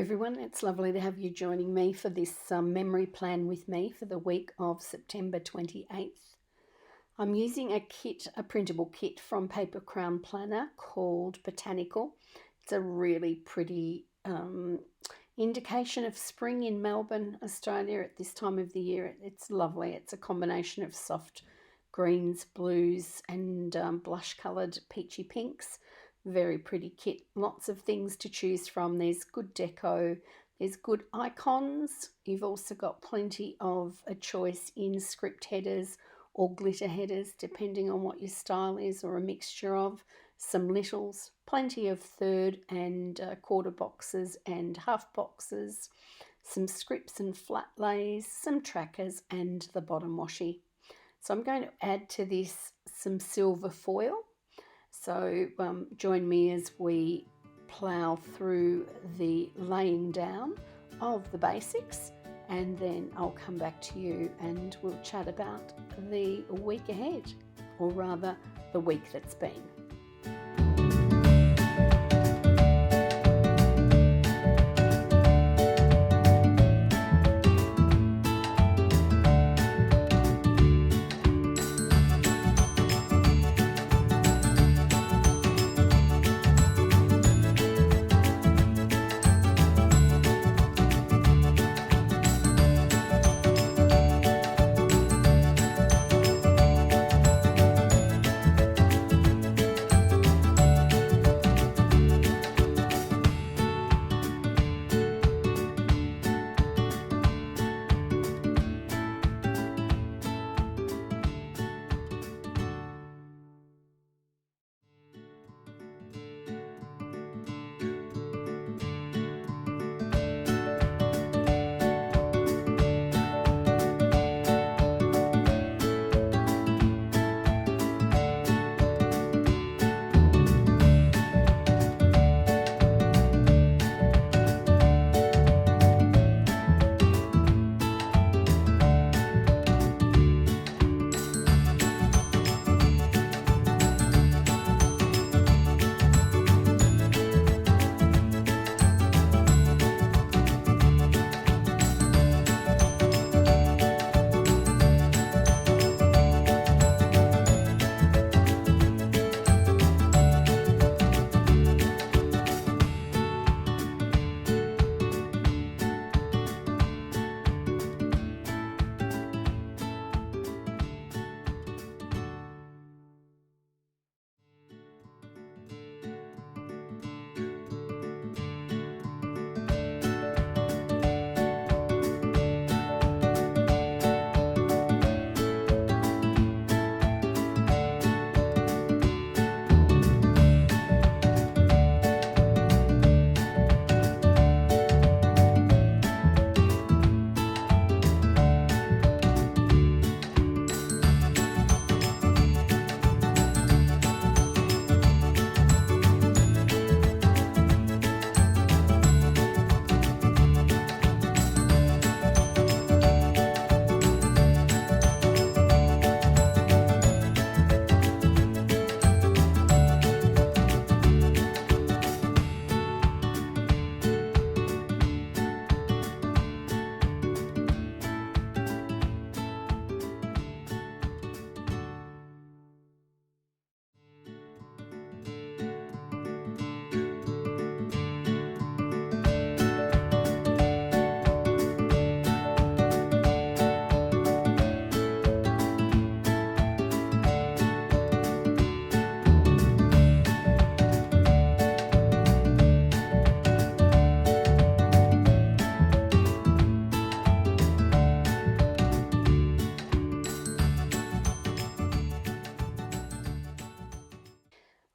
everyone, it's lovely to have you joining me for this memory plan with me for the week of September 28th. I'm using a printable kit from Paper Crown Planner called Botanical. It's a really pretty indication of spring in Melbourne, Australia at this time of the year. It's lovely. It's a combination of soft greens, blues and blush coloured peachy pinks. Very pretty kit, lots of things to choose from. There's good deco, there's good icons. You've also got plenty of a choice in script headers or glitter headers, depending on what your style is, or a mixture of. Some littles, plenty of third and quarter boxes and half boxes, some scripts and flat lays, some trackers and the bottom washi. So I'm going to add to this some silver foil. So join me as we plough through the laying down of the basics, and then I'll come back to you and we'll chat about the week ahead, or rather the week that's been.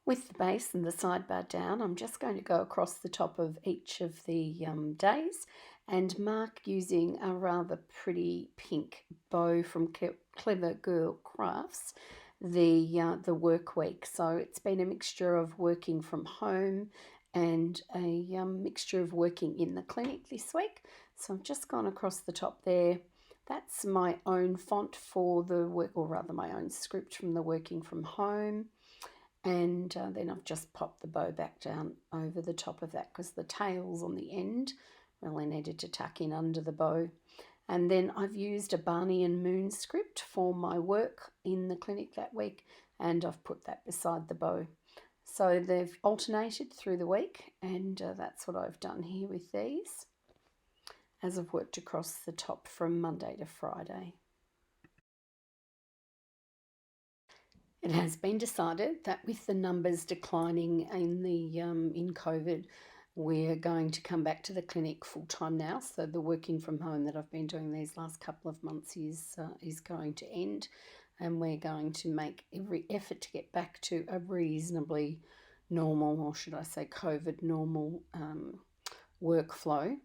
With the base and the sidebar down, I'm just going to go across the top of each of the days and mark using a rather pretty pink bow from Clever Girl Crafts the work week. So it's been a mixture of working from home and a mixture of working in the clinic this week. So I've just gone across the top there. That's my own font for the work, or rather my own script from the working from home. And then I've just popped the bow back down over the top of that because the tail's on the end really needed to tuck in under the bow. And then I've used a Barney Moon script for my work in the clinic that week, and I've put that beside the bow. So they've alternated through the week, and that's what I've done here with these as I've worked across the top from Monday to Friday. It has been decided that with the numbers declining in COVID, we're going to come back to the clinic full time now. So the working from home that I've been doing these last couple of months is going to end, and we're going to make every effort to get back to a reasonably normal, or should I say COVID normal, workflow.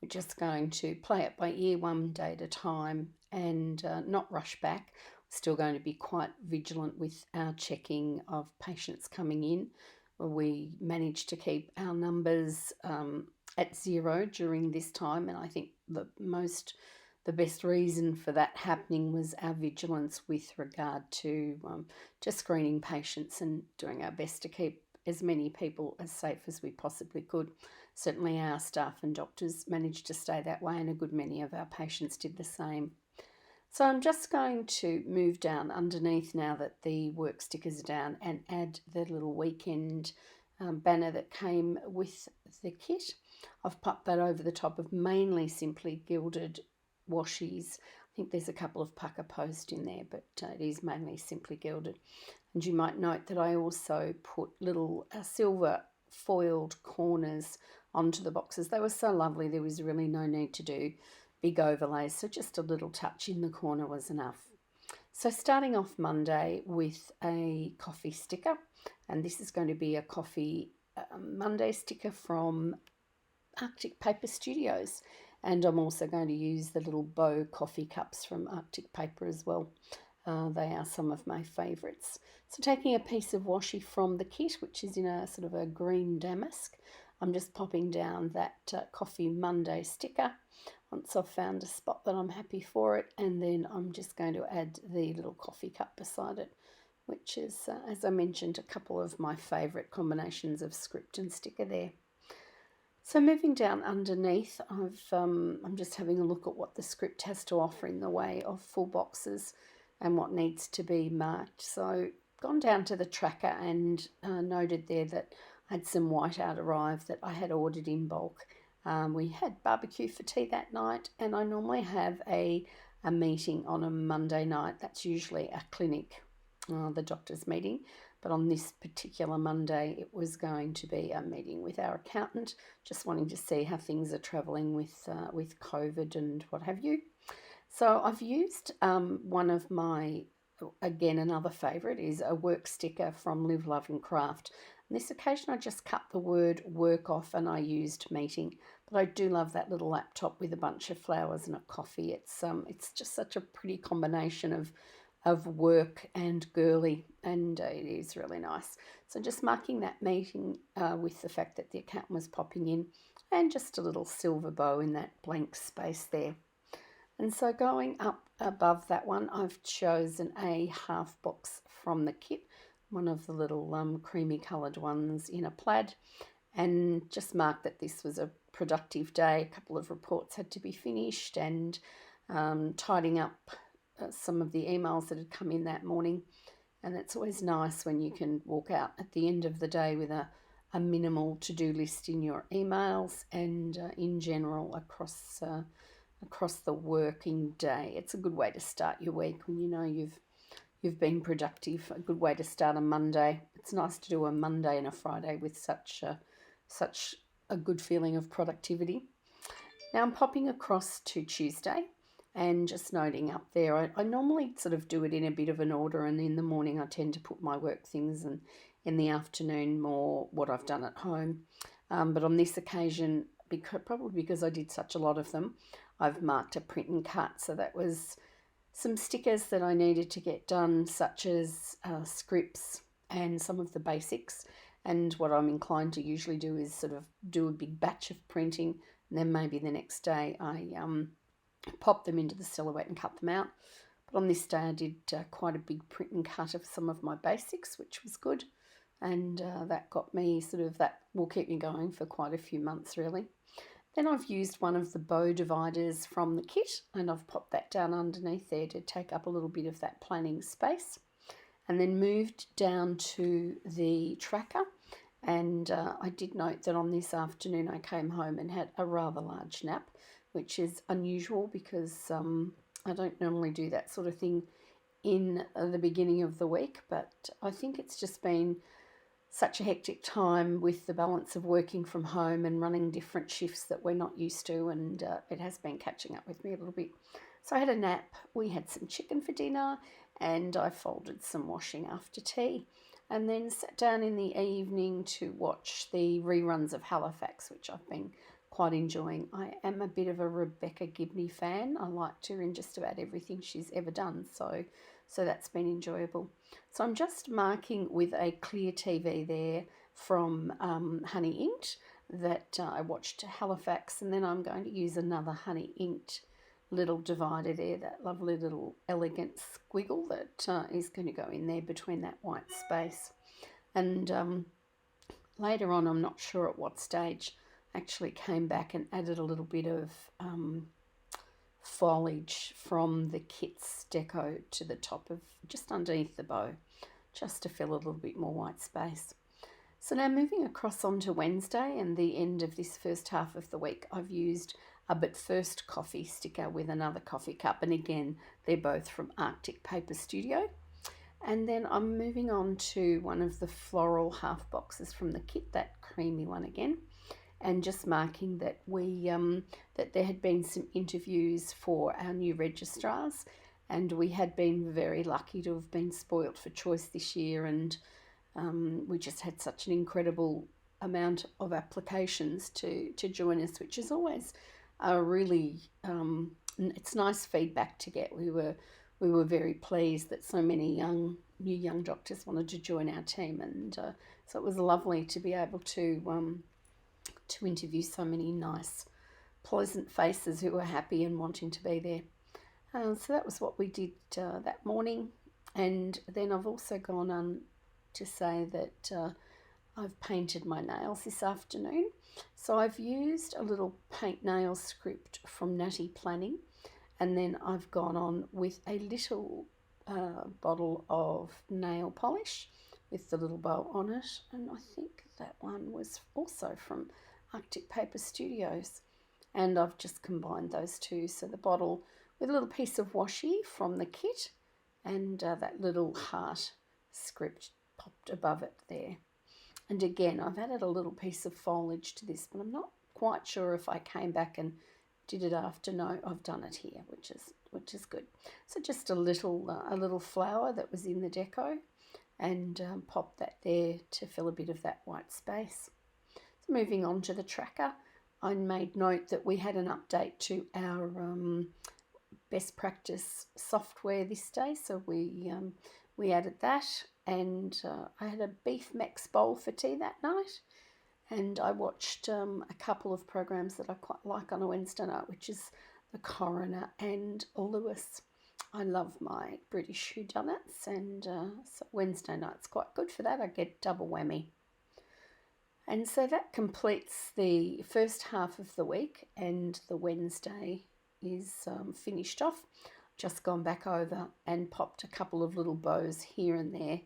We're just going to play it by ear one day at a time and not rush back. We're still going to be quite vigilant with our checking of patients coming in. We managed to keep our numbers at zero during this time, and I think the best reason for that happening was our vigilance with regard to just screening patients and doing our best to keep as many people as safe as we possibly could. Certainly our staff and doctors managed to stay that way, and a good many of our patients did the same. So I'm just going to move down underneath now that the work stickers are down and add the little weekend banner that came with the kit. I've popped that over the top of mainly simply Gilded Washies. I think there's a couple of Paca post in there, but it is mainly simply Gilded. And you might note that I also put little silver foiled corners onto the boxes. They were so lovely, there was really no need to do big overlays, so just a little touch in the corner was enough. So starting off Monday with a coffee sticker, and this is going to be a coffee Monday sticker from Arctic Paper Studios, and I'm also going to use the little bow coffee cups from Arctic Paper as well. They are some of my favourites. So taking a piece of washi from the kit, which is in a sort of a green damask, I'm just popping down that Coffee Monday sticker once I've found a spot that I'm happy for it, and then I'm just going to add the little coffee cup beside it, which is, as I mentioned, a couple of my favourite combinations of script and sticker there. So moving down underneath, I'm just having a look at what the script has to offer in the way of full boxes and what needs to be marked. So gone down to the tracker and noted there that I had some whiteout arrive that I had ordered in bulk. We had barbecue for tea that night, and I normally have a meeting on a Monday night. That's usually a clinic, the doctor's meeting. But on this particular Monday, it was going to be a meeting with our accountant, just wanting to see how things are travelling with COVID and what have you. So I've used one of my, again, another favourite is a work sticker from Live, Love and Craft. On this occasion, I just cut the word work off and I used meeting. But I do love that little laptop with a bunch of flowers and a coffee. It's just such a pretty combination of work and girly, and it is really nice. So just marking that meeting with the fact that the accountant was popping in, and just a little silver bow in that blank space there. And so going up above that one, I've chosen a half box from the kit, one of the little creamy coloured ones in a plaid, and just marked that this was a productive day. A couple of reports had to be finished, and tidying up some of the emails that had come in that morning. And it's always nice when you can walk out at the end of the day with a minimal to-do list in your emails and in general across the working day. It's a good way to start your week when you know you've been productive. A good way to start a Monday. It's nice to do a Monday and a Friday with such a good feeling of productivity. Now I'm popping across to Tuesday and just noting up there, I normally sort of do it in a bit of an order, and in the morning I tend to put my work things, and in the afternoon more what I've done at home. But on this occasion, probably because I did such a lot of them, I've marked a print and cut. So that was some stickers that I needed to get done, such as scripts and some of the basics. And what I'm inclined to usually do is sort of do a big batch of printing, and then maybe the next day I pop them into the silhouette and cut them out. But on this day I did quite a big print and cut of some of my basics, which was good. And that got me that will keep me going for quite a few months really. Then I've used one of the bow dividers from the kit, and I've popped that down underneath there to take up a little bit of that planning space. And then moved down to the tracker, and I did note that on this afternoon I came home and had a rather large nap, which is unusual because I don't normally do that sort of thing in the beginning of the week, but I think it's just been such a hectic time with the balance of working from home and running different shifts that we're not used to, and it has been catching up with me a little bit. So I had a nap, we had some chicken for dinner, and I folded some washing after tea, and then sat down in the evening to watch the reruns of Halifax, which I've been quite enjoying. I am a bit of a Rebecca Gibney fan. I liked her in just about everything she's ever done, so that's been enjoyable. So I'm just marking with a clear TV there from Honey Inked that I watched Halifax, and then I'm going to use another Honey Inked little divider there, that lovely little elegant squiggle that is going to go in there between that white space. And later on, I'm not sure at what stage, actually came back and added a little bit of foliage from the kit's deco to the top of just underneath the bow, just to fill a little bit more white space. So now moving across onto Wednesday and the end of this first half of the week, I've used a But First coffee sticker with another coffee cup, and again they're both from Arctic Paper Studio. And then I'm moving on to one of the floral half boxes from the kit, that creamy one again, and just marking that that there had been some interviews for our new registrars, and we had been very lucky to have been spoilt for choice this year, and we just had such an incredible amount of applications to join us, which is always a really it's nice feedback to get. We were very pleased that so many new young doctors wanted to join our team, and so it was lovely to be able to interview so many nice, pleasant faces who were happy and wanting to be there. So that was what we did that morning, and then I've also gone on to say that I've painted my nails this afternoon. So I've used a little paint nail script from Nati Planning, and then I've gone on with a little bottle of nail polish with the little bow on it, and I think that one was also from Arctic Paper Studios, and I've just combined those two. So the bottle with a little piece of washi from the kit, and that little heart script popped above it there. And again, I've added a little piece of foliage to this, but I'm not quite sure if I came back and did it after. No, I've done it here, which is good. So just a little flower that was in the deco, and popped that there to fill a bit of that white space. So moving on to the tracker, I made note that we had an update to our best practice software this day, so we added that, and I had a beef max bowl for tea that night, and I watched a couple of programs that I quite like on a Wednesday night, which is The Coroner and Lewis. I love my British whodunits, and so Wednesday night's quite good for that. I get double whammy. And so that completes the first half of the week, and the Wednesday is finished off. Just gone back over and popped a couple of little bows here and there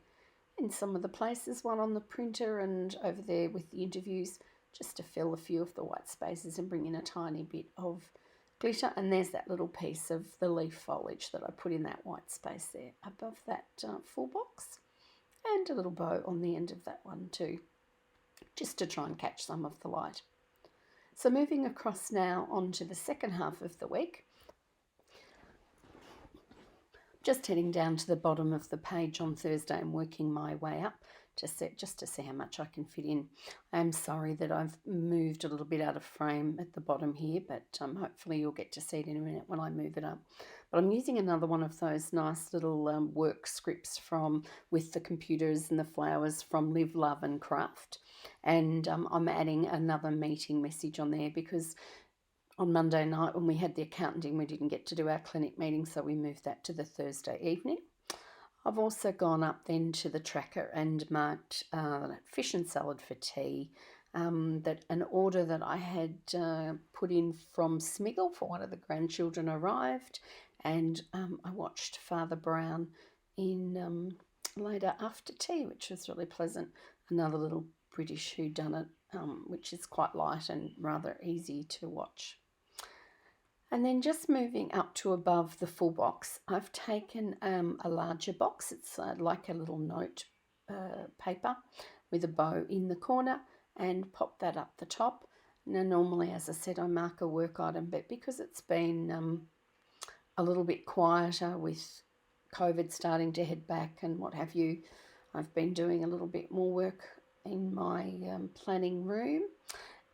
in some of the places, one on the printer and over there with the interviews, just to fill a few of the white spaces and bring in a tiny bit of glitter. And there's that little piece of the leaf foliage that I put in that white space there above that full box, and a little bow on the end of that one too, just to try and catch some of the light. So moving across now onto the second half of the week, just heading down to the bottom of the page on Thursday and working my way up just to see how much I can fit in. I'm sorry that I've moved a little bit out of frame at the bottom here, but hopefully you'll get to see it in a minute when I move it up. But I'm using another one of those nice little work scripts with the computers and the flowers from Live, Love and Craft, and I'm adding another meeting message on there because on Monday night when we had the accountant in, we didn't get to do our clinic meeting, so we moved that to the Thursday evening. I've also gone up then to the tracker and marked fish and salad for tea, that an order that I had put in from Smiggle for one of the grandchildren arrived, and I watched Father Brown in later after tea, which was really pleasant. Another little British whodunit, which is quite light and rather easy to watch. And then just moving up to above the full box, I've taken a larger box. It's like a little note paper with a bow in the corner, and pop that up the top. Now normally, as I said, I mark a work item, but because it's been a little bit quieter with COVID starting to head back and what have you, I've been doing a little bit more work in my planning room,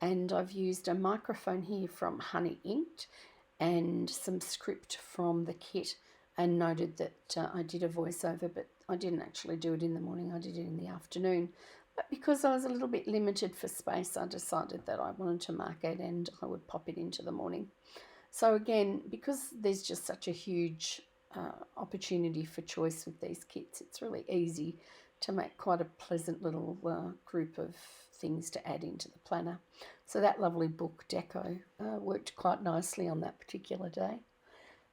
and I've used a microphone here from Honey Inked and some script from the kit, and noted that I did a voiceover, but I didn't actually do it in the morning, I did it in the afternoon. But because I was a little bit limited for space, I decided that I wanted to mark it and I would pop it into the morning. So again, because there's just such a huge opportunity for choice with these kits, it's really easy to make quite a pleasant little group of things to add into the planner. So that lovely book deco worked quite nicely on that particular day.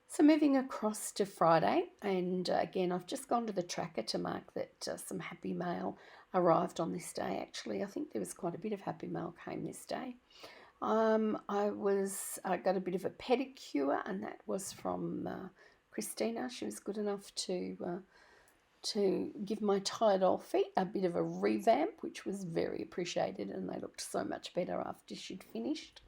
So moving across to Friday, and again, I've just gone to the tracker to mark that some happy mail arrived on this day. Actually, I think there was quite a bit of happy mail came this day. I got a bit of a pedicure, and that was from Christina. She was good enough to give my tie-dye feet a bit of a revamp, which was very appreciated, and they looked so much better after she'd finished.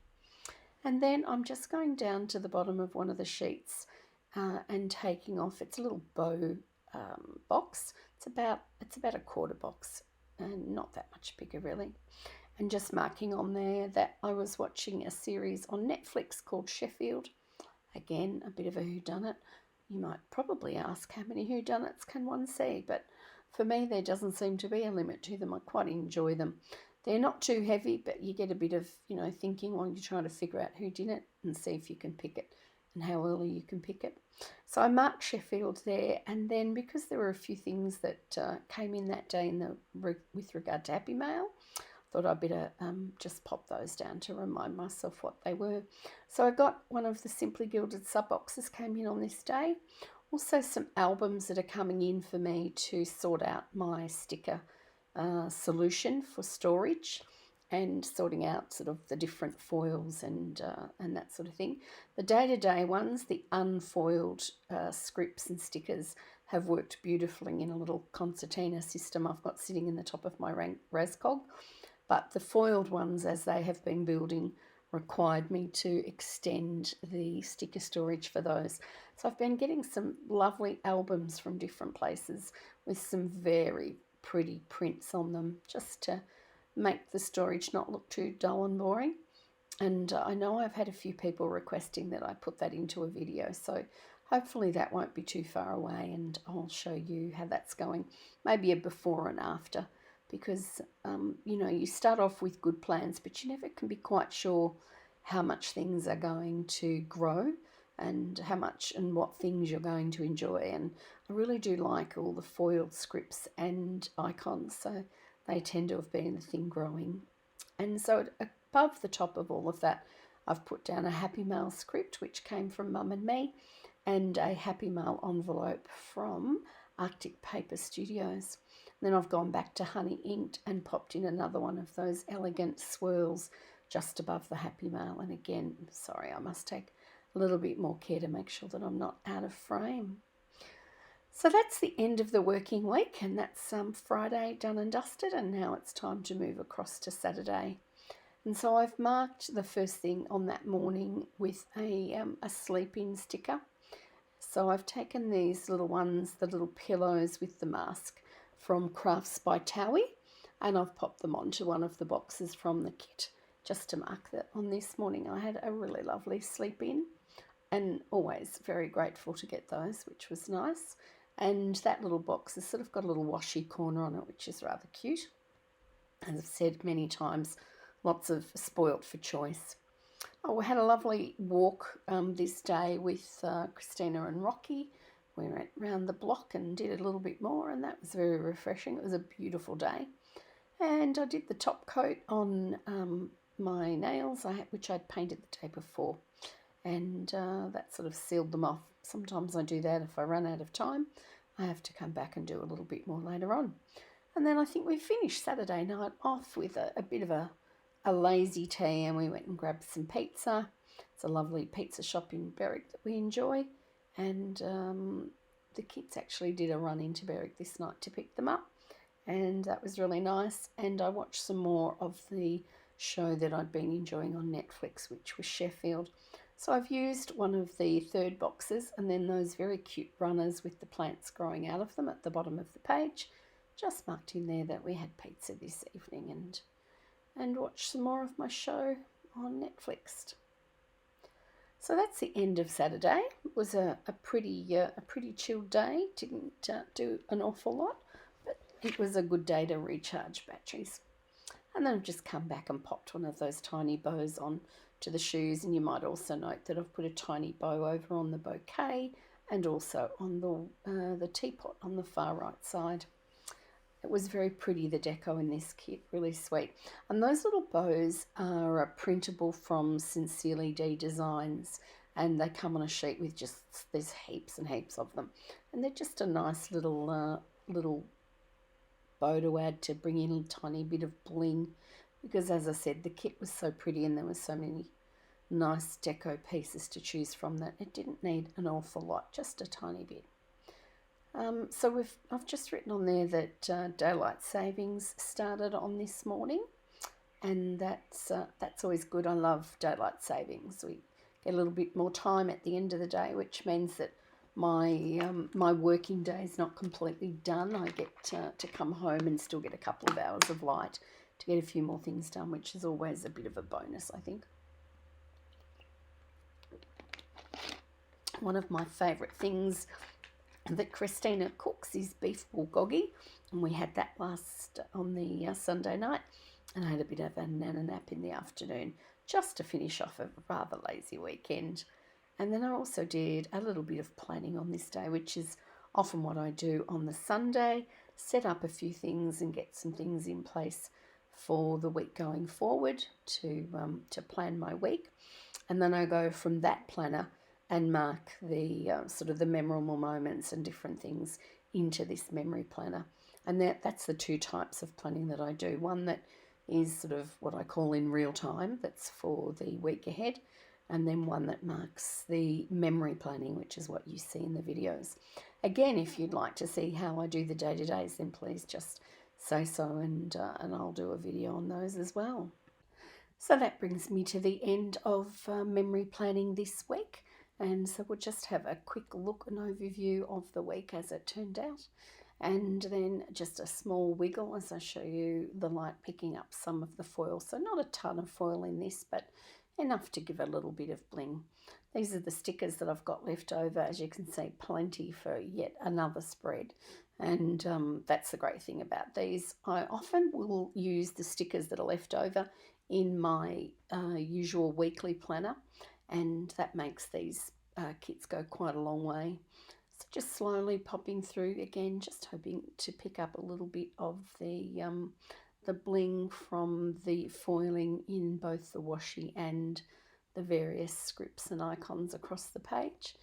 And then I'm just going down to the bottom of one of the sheets and taking off. It's a little bow box. It's about a quarter box, and not that much bigger really. And just marking on there that I was watching a series on Netflix called Sheffield. Again, a bit of a whodunit. You might probably ask, how many whodunits can one see? But for me, there doesn't seem to be a limit to them. I quite enjoy them. They're not too heavy, but you get a bit of, thinking while you're trying to figure out who did it and see if you can pick it and how early you can pick it. So I marked Sheffield there, and then because there were a few things that came in that day with regard to Happy Mail, I thought I'd better just pop those down to remind myself what they were. So I got one of the Simply Gilded sub boxes came in on this day. Also some albums that are coming in for me to sort out my sticker solution for storage, and sorting out sort of the different foils and that sort of thing. The day-to-day ones, the unfoiled scripts and stickers, have worked beautifully in a little concertina system I've got sitting in the top of my Rascog. But the foiled ones, as they have been building, required me to extend the sticker storage for those. So I've been getting some lovely albums from different places with some very pretty prints on them, just to make the storage not look too dull and boring. And I know I've had a few people requesting that I put that into a video, so hopefully that won't be too far away, and I'll show you how that's going, maybe a before and after. Because, you start off with good plans, but you never can be quite sure how much things are going to grow and how much and what things you're going to enjoy. And I really do like all the foiled scripts and icons, so they tend to have been the thing growing. And so above the top of all of that, I've put down a Happy Mail script, which came from Mum and Me, and a Happy Mail envelope from Arctic Paper Studios. Then I've gone back to Honey Inked and popped in another one of those elegant swirls just above the Happy Mail. And again, sorry, I must take a little bit more care to make sure that I'm not out of frame. So that's the end of the working week, and that's Friday done and dusted, and now it's time to move across to Saturday. And so I've marked the first thing on that morning with a sleep-in sticker. So I've taken these little ones, the little pillows with the mask, from Crafts by Thaowie, and I've popped them onto one of the boxes from the kit just to mark that on this morning I had a really lovely sleep in, and always very grateful to get those, which was nice. And that little box has sort of got a little washi corner on it, which is rather cute. As I've said many times, lots of spoilt for choice. Oh, we had a lovely walk this day with Christina and Rocky. We went round the block and did a little bit more, and that was very refreshing. It was a beautiful day. And I did the top coat on my nails, which I'd painted the day before, and that sort of sealed them off. Sometimes I do that if I run out of time. I have to come back and do a little bit more later on. And then I think we finished Saturday night off with a bit of a lazy tea, and we went and grabbed some pizza. It's a lovely pizza shop in Berwick that we enjoy, and the kids actually did a run into Berwick this night to pick them up, and that was really nice. And I watched some more of the show that I'd been enjoying on Netflix, which was Sheffield. So I've used one of the third boxes, and then those very cute runners with the plants growing out of them at the bottom of the page. Just marked in there that we had pizza this evening, and watched some more of my show on Netflix. So that's the end of Saturday. It was a pretty chilled day. Didn't do an awful lot, but it was a good day to recharge batteries. And then I've just come back and popped one of those tiny bows on to the shoes, and you might also note that I've put a tiny bow over on the bouquet and also on the teapot on the far right side. It was very pretty, the deco in this kit, really sweet. And those little bows are printable from Sincerely Dee Designs, and they come on a sheet with just, there's heaps and heaps of them. And they're just a nice little bow to add to bring in a tiny bit of bling, because as I said, the kit was so pretty and there were so many nice deco pieces to choose from that it didn't need an awful lot, just a tiny bit. So I've just written on there that daylight savings started on this morning, and that's always good. I love daylight savings. We get a little bit more time at the end of the day, which means that my working day is not completely done. I get to come home and still get a couple of hours of light to get a few more things done, which is always a bit of a bonus, I think. One of my favourite things that Christina cooks is beef bulgogi, and we had that on the Sunday night, and I had a bit of a nana nap in the afternoon just to finish off a rather lazy weekend. And then I also did a little bit of planning on this day, which is often what I do on the Sunday, set up a few things and get some things in place for the week going forward to plan my week. And then I go from that planner and mark the sort of the memorable moments and different things into this memory planner. And that's the two types of planning that I do. One that is sort of what I call in real time, that's for the week ahead, and then one that marks the memory planning, which is what you see in the videos. Again, if you'd like to see how I do the day-to-days, then please just say so, and I'll do a video on those as well. So that brings me to the end of memory planning this week. And so we'll just have a quick look, an overview of the week as it turned out. And then just a small wiggle as I show you the light picking up some of the foil. So not a ton of foil in this, but enough to give a little bit of bling. These are the stickers that I've got left over. As you can see, plenty for yet another spread. And that's the great thing about these. I often will use the stickers that are left over in my usual weekly planner, and that makes these kits go quite a long way. So just slowly popping through again, just hoping to pick up a little bit of the bling from the foiling in both the washi and the various scripts and icons across the page.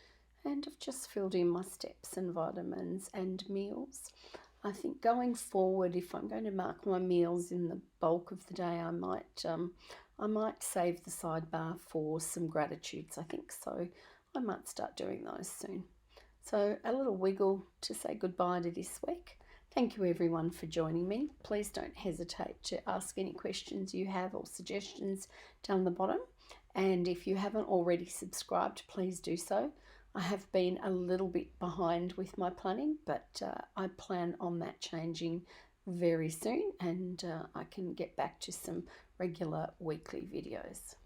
And I've just filled in my steps and vitamins and meals. I think going forward, if I'm going to mark my meals in the bulk of the day, I might save the sidebar for some gratitudes, I think. So I might start doing those soon. So a little wiggle to say goodbye to this week. Thank you everyone for joining me. Please don't hesitate to ask any questions you have or suggestions down the bottom. And if you haven't already subscribed, please do so. I have been a little bit behind with my planning, but I plan on that changing very soon, and I can get back to some regular weekly videos.